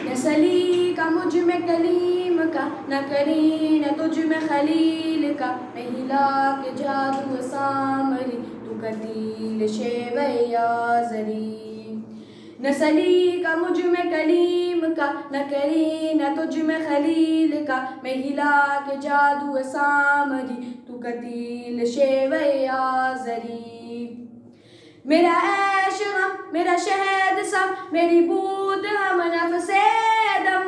نہ سلیقہ مجھ میں کلیم کا، نہ کرینہ تجھ میں خلیل کا، میں ہلا کے جادو سامری تو قتیل شیوہ آزری۔ نہ سلیقہ مجھ میں کلیم کا، نہ کرینہ تجھ میں خلیل کا، میں ہلا کے جادو سامری تو قتیل شیوہ آزری۔ میرا عیش غم میرا شہد سم، میری بود ہم نفس دم،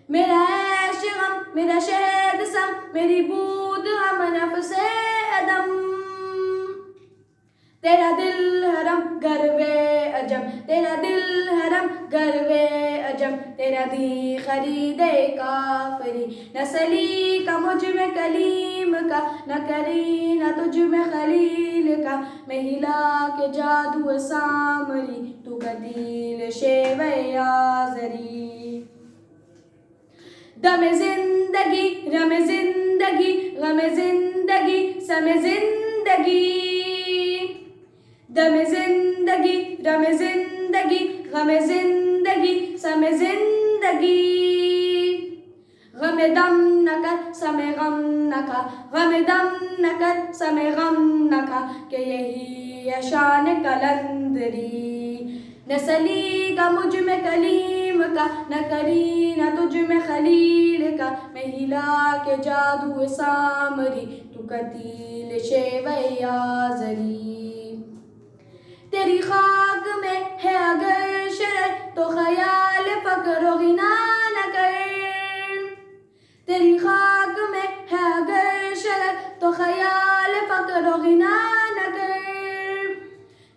میرا عیش غم میرا شہد سم، میری بود ہم نفس دم، تیرا دل حرم گروے عجم، تیرا دل حرم گروے عجم، تیرا دی خرید کافری۔ نہ سلیقہ مجھ میں کلیم کا، نہ کرینہ تجھ میں خلیل کا، میں ہلا کے جادو سامری تو قتیل شیوہ آزری۔ دم زندگی رم زندگی غم زندگی سم زندگی، دم زندگی رم زندگی غم زندگی سم زندگی، غم دم نہ کر سم غم نہ کھا، غم دم نہ کر سم غم نہ کھا، کہ یہی ہے شان قلندری۔ نہ سلیقہ مجھ میں کلیم کا، نہ کرینہ تجھ میں خلیل کا، میں ہلا کے جادو سامری تو قتیل شیوہ آزری۔ تیری خاک میں ہے اگر شرر تو خیال فقر و غنا نہ کر، تیری خاک میں ہے اگر شرر تو خیال فقر و غنا نہ کر،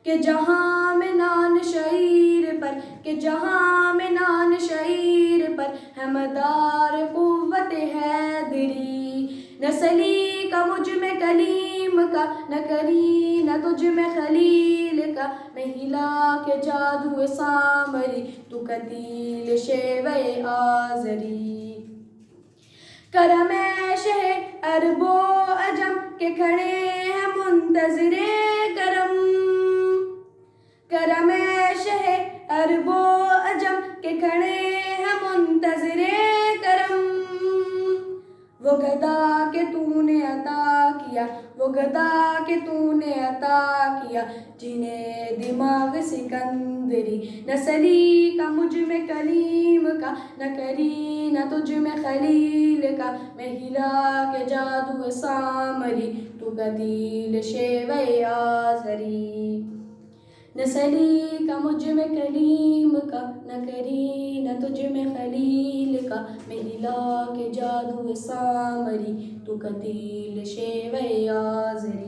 کہ جہاں میں نان شعیر پر، کہ جہاں میں نان شعیر پر ہے مدار قوت حیدری۔ نہ سلیقہ مجھ میں کلیم کا، نہ کرینہ تجھ میں خلیل کا، میں ہلا کے جادو سامری تو قتیل شیوہ آزری۔ کرم شہ عرب و عجم کے کھڑے ہیں منتظر کرم، کرم شہ عرب و عجم کے کھڑے ہیں منتظر کرم، وہ گدا کہ تو نے عطا کیا، وہ گدا کہ تو نے عطا کیا، جنہیں دماغ سکندری۔ نہ سلیقہ مجھ میں کلیم کا، نہ کرینہ تجھ میں خلیل کا، میں ہلا کے جادو سامری تو قتیل شیوہ آزری۔ نہ سلیقہ مجھ میں کلیم کا، نہ کرینہ تجھ میں خلیل کا، میں ہلا کے جادو سامری تو قتیل شیوہ آزری۔